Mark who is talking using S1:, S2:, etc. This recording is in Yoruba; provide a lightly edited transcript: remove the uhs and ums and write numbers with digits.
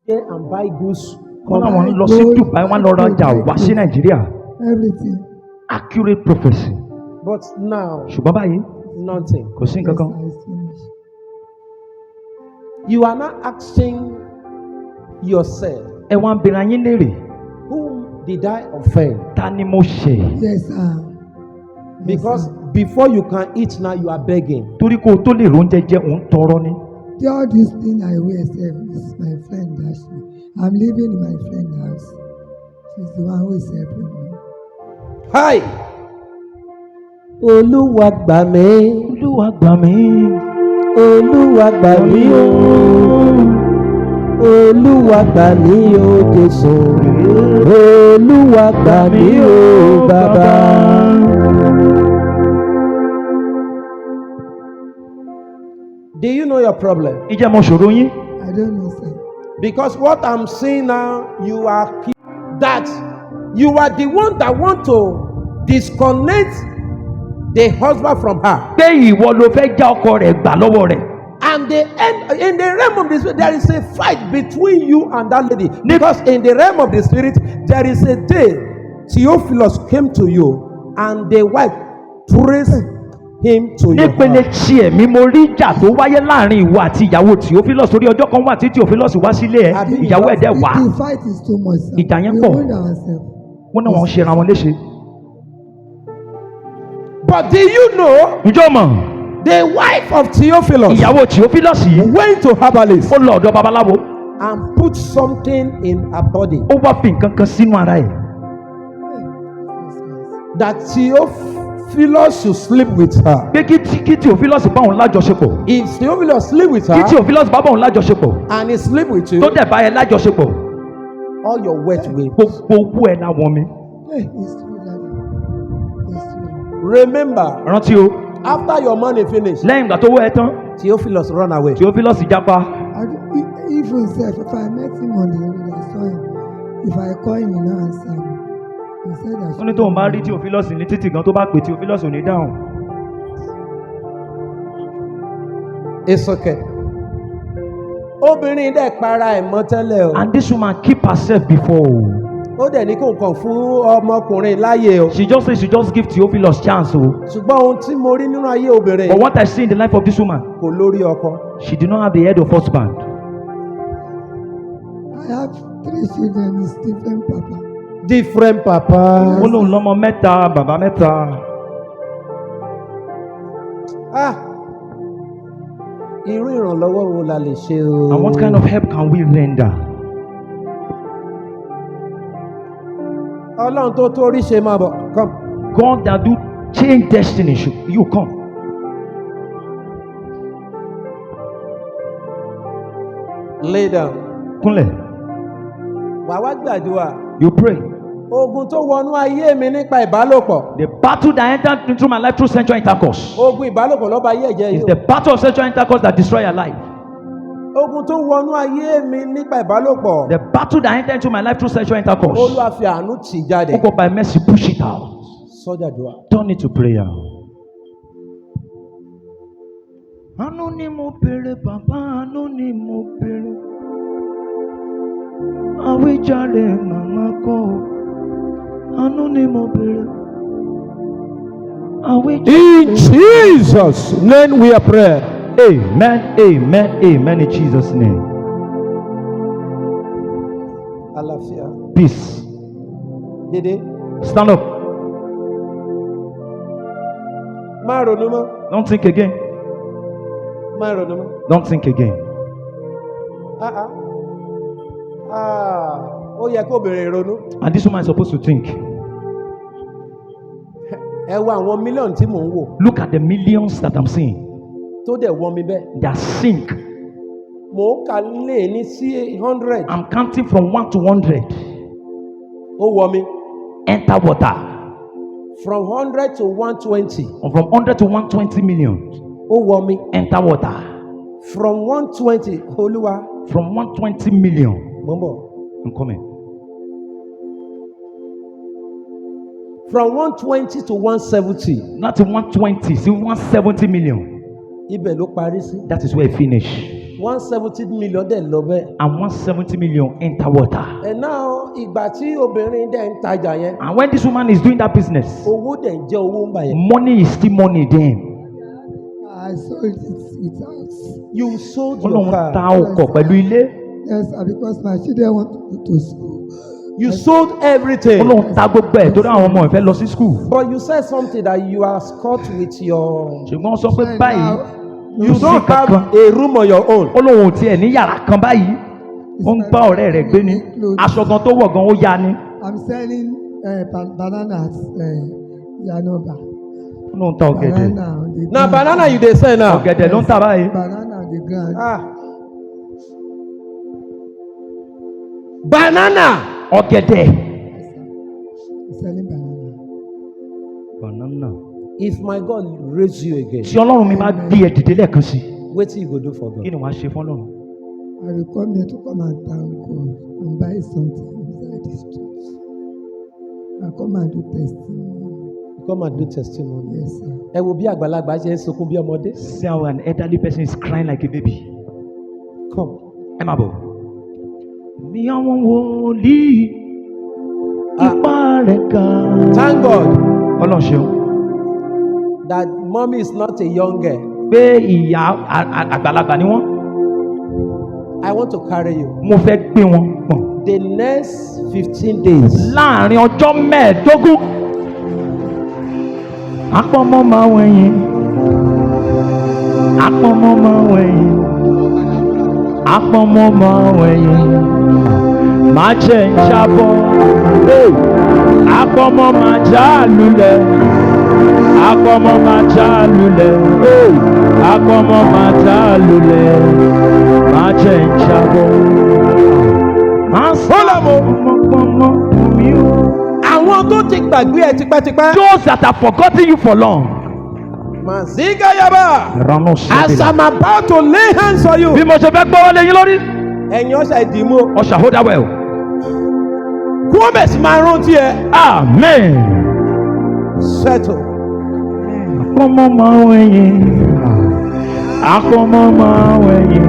S1: here and buy goods.
S2: Wọ́n láwọn ń lọ sí Dubai, wọ́n lọ rajà wá sí Nàìjíríà.
S3: Everything.
S2: Accurate prophecy.
S1: But now,
S2: Ṣùgbọ́n báyìí
S1: nothing.
S2: kò sí nǹkan kan.
S3: Yes, I finished.
S1: You are not asking yourself,
S2: Ẹ wá ń bèèrè ayé léèrè.
S1: whom did I offend?
S2: Ta ni mo ṣẹ̀?
S3: Yes, sir.
S1: Because before you can eat now, you are begging.
S2: Torí kó o tó lè róúnjẹ jẹ, òun tọrọ ni.
S3: All this thing I wear self is my friend Ashley. I'm living in my friend's house. She's the one who is helping me.
S1: Hi! Olúwa gbà mí.
S2: Olúwa gbà mí.
S1: Olúwa gbà mí o. Olúwa gbà mí o Jésù. Olúwa gbà mí o Bàbá. Do you know your problem?
S2: Ìjẹ́ mo ṣòro yín.
S3: I don't know, sir.
S1: Because what I'm seeing now, you are that you are the one that want to disconnect the husband from her.
S2: Pé ìwọ ló fẹ́ já ọkọ rẹ̀ gbà lọ́wọ́ rẹ̀.
S1: And in the realm of the spirit, there is a fight between you and that lady. Because in the realm of the spirit, there is a day Theophilus came to you and the wife praised him to your
S2: Nípele
S1: heart.
S2: tí ẹ̀mí mo rí ìjà tó wáyé láàrin ìwọ àti ìyàwó Theophilus torí ọjọ́ kan wà tí Theophilus wá sílé ẹ̀ ìyàwó ẹ̀ dẹ̀ wá.
S3: The fight is too much, sir.
S2: Ìjà yẹn
S3: We
S2: pọ̀.
S3: wound ourselves.
S2: Wọ́n náà wọ́n ṣe ra wọn léṣe.
S1: But do you know
S2: Ǹjọ́ mọ̀,
S1: the wife of Theophilus
S2: ìyàwó Theophilus yìí
S1: went to herbalist
S2: ó lọ ọ̀dọ̀ babaláwo.
S1: and put something in her body
S2: Ó wá fi nǹkan kan sínú ara ẹ̀.
S1: that Theophilus should sleep with her.
S2: Pé kí Theophilus bá òun lájọṣepọ̀.
S1: If Theophilus sleep with
S2: Kí
S1: her
S2: Theophilus bá òun lájọṣepọ̀.
S1: and he sleep with you,
S2: Tó dẹ̀ bá ẹ lájọṣepọ̀.
S1: all your wet will.
S2: Gbogbo owó ẹ̀ láwọn mi.
S3: Hey, it's true, Daddy. It's true.
S1: Remember,
S2: Rántí o,
S1: after your money finish,
S2: lẹ́yìn ìgbà tó wọ́ ẹ tán,
S1: Theophilus run away.
S2: Theophilus jápa.
S3: If himself, if I met him on the road, I saw him. If I call him, he no answer me. He said that.
S2: Ó ní tóun bá rí Theophilus ní títì gan tó bá pè Theophilus ò ní dáhùn.
S1: It's okay. Obìnrin dẹ̀ para ẹ̀ mọ́ tẹ́lẹ̀ o.
S2: And this woman keep herself before o.
S1: Ó dẹ̀ ní kó nǹkan fún ọmọkùnrin láyè o.
S2: She just say she just give Theophilus chance o.
S1: Ṣùgbọ́n ohun tí mo rí nínú ayé obìnrin
S2: But what I see in the life of this woman,
S1: kò lórí ọkọ.
S2: she did not have the head of husband.
S3: I have 3 children, it's different, Papa.
S1: Different papa.
S2: Ó lóun lọ́mọ mẹ́ta, bàbá mẹ́ta.
S1: Ah! Irú ìrànlọ́wọ́ wo la lè ṣe o?
S2: And what kind of help can we render?
S1: Ọlọ́run tó torí ṣe máa bọ̀. Come.
S2: God that do change destiny, you come.
S1: Lay down.
S2: Kúnlẹ̀,
S1: Wà wá gbàdúrà.
S2: you pray.
S1: Ogun tó wọnú ayé mi nípa ìbálòpọ̀.
S2: The battle that entered into my life through sexual intercourse
S1: Ogun ìbálòpọ̀ ló ba ayé ẹ̀jẹ̀
S2: is
S1: yìí.
S2: the battle of sexual intercourse that destroy your life.
S1: Ogun tó wọnú ayé mi nípa ìbálòpọ̀.
S2: The battle that entered into my life through sexual intercourse.
S1: Olúwa fi àánú tì jáde.
S2: Oh God, by mercy, push it out.
S1: Sọ́jà dùà.
S2: Turn it to prayer. Àánú ni mo béèrè, bàbá, àánú ni mo béèrè. Àwíjàre màmá kọ́ o. Àánú ni mo béèrè.
S1: In Jesus' name we are praying.
S2: Amen, amen, amen in Jesus' name.
S1: Àlàáfíà.
S2: Peace.
S1: Dédé.
S2: Stand up.
S1: Má ronú mọ́.
S2: Don't think again.
S1: Má ronú mọ́.
S2: Don't think again.
S1: Ó yẹ kó bèrè ìrònú.
S2: And this woman is supposed to think.
S1: Ẹ wo àwọn mílíọ̀nù tí mò ń wò.
S2: Look at the millions that I'm seeing.
S1: Tó dẹ̀ wọ́n mi bẹ́ẹ̀.
S2: They sink.
S1: Mò ń kà lé ní sí 100.
S2: I'm counting from 1 to 100.
S1: Ó wọ́ mi.
S2: Enter water.
S1: From 100 to 120.
S2: Or from 100 to 120 million.
S1: Ó wọ́ mi.
S2: Enter water.
S1: From 120. Olúwa.
S2: From 120 million.
S1: Mo ń bọ̀.
S2: I'm coming.
S1: From 120 to 170.
S2: Not to 120, see 170 million.
S1: Ibẹ̀ ló parí sí.
S2: That is where it finished.
S1: 170 million dẹ̀ lọ bẹ́ẹ̀.
S2: and 170 million enter water.
S1: And now ìgbà tí obìnrin dẹ̀ ń tajà yẹn.
S2: And when this woman is doing that business,
S1: owó dẹ̀ ń jẹ́ owó ń bà yẹn.
S2: money is still money then.
S3: I sold it with house.
S1: You sold your
S2: Ọlọ́run
S1: car.
S2: ta ọkọ̀ pẹ̀lú ilé.
S3: Yes, because my children want to go to school.
S1: You sold everything.
S2: Ọlọ́run ta gbogbo ẹ̀ torí àwọn ọmọ ẹ̀ fẹ́ lọ sí school.
S1: But you said something that you are caught with your.
S2: ṣùgbọ́n ó sọ pé báyìí
S1: You don't have a room on your own.
S2: Ọlọ́run ò tiẹ̀ ní yàrá kan báyìí. Ó ń bá ọ̀rẹ́ rẹ̀ gbé ní. Aṣọ gan tó wọ̀ gan ó ya ni.
S3: I'm selling bananas Yanoba.
S2: Ọlọ́run ta ọ̀gẹ̀dẹ̀.
S3: Banana on the
S1: Na
S3: ground.
S1: banana you dey sell now.
S2: Ọ̀gẹ̀dẹ̀ ló ń tà báyìí.
S3: Banana on the ground.
S1: Banana.
S2: Ọ̀gẹ̀dẹ̀.
S3: Selling banana.
S2: Banana.
S1: If my God raise you again,
S2: Tí Ọlọ́run mi bá gbé ẹ dìde lẹ́ẹ̀kan sí,
S1: wetin you go do for
S2: kí
S1: God?
S2: ni wàá ṣe fún Ọlọ́run?
S3: I will come here to come and thank God and buy something inside this church. I come and do testimony.
S1: Come and do testimony.
S3: Yes, sir.
S1: Ẹ wo bí àgbàlagbà ṣe ń sunkún bí ọmọdé.
S2: See how an elderly person is crying like a baby.
S1: Come.
S2: Ẹ máa bọ̀. Bí àwọn wòlíì ipá rẹ̀ ga.
S1: Thank God
S2: Ọlọ́run ṣeun.
S1: that mommy is not a young girl.
S2: Pé ìyá àgbàlagbà ni wọ́n.
S1: I want to carry you.
S2: Mo fẹ́ gbé wọn pọ̀n.
S1: The next 15 days.
S2: Láàárín ọjọ́ mẹ́ẹ̀ẹ́dógún. Àpọ̀mọ́ máa wẹ̀yìn. Àpọ̀mọ́ máa wẹ̀yìn. Àpọ̀mọ́ máa wẹ̀yìn. Má jẹ́ ń jábọ́. Àpọ̀mọ́ máa já lulẹ̀. Àpọ̀mọ́ máa já lulẹ̀. Àpọ̀mọ́ máa já lulẹ̀. Má jẹ́ ń jábọ́. Má sọ́lọ́mọ́ ọmọkọ́mọ́ mi o.
S1: Àwọn tó ti gbàgbé ẹ tipẹ́tipẹ́.
S2: Those that have forgotten you for long.
S1: Maziga yaba.
S2: Rano
S1: As
S2: Sabila.
S1: I'm about to lay hands on you.
S2: Bí mo ṣe fẹ́ gbọ́wọ́ lé yín lórí.
S1: Ẹ̀yin ọ̀sà ìdìmú.
S2: Usher, hold that well.
S1: Gómez máa rántí ẹ.
S2: Amen.
S1: Settle.
S2: Àpọ̀mọ́ máa wẹ̀yìn. Àpọ̀mọ́ máa wẹ̀yìn.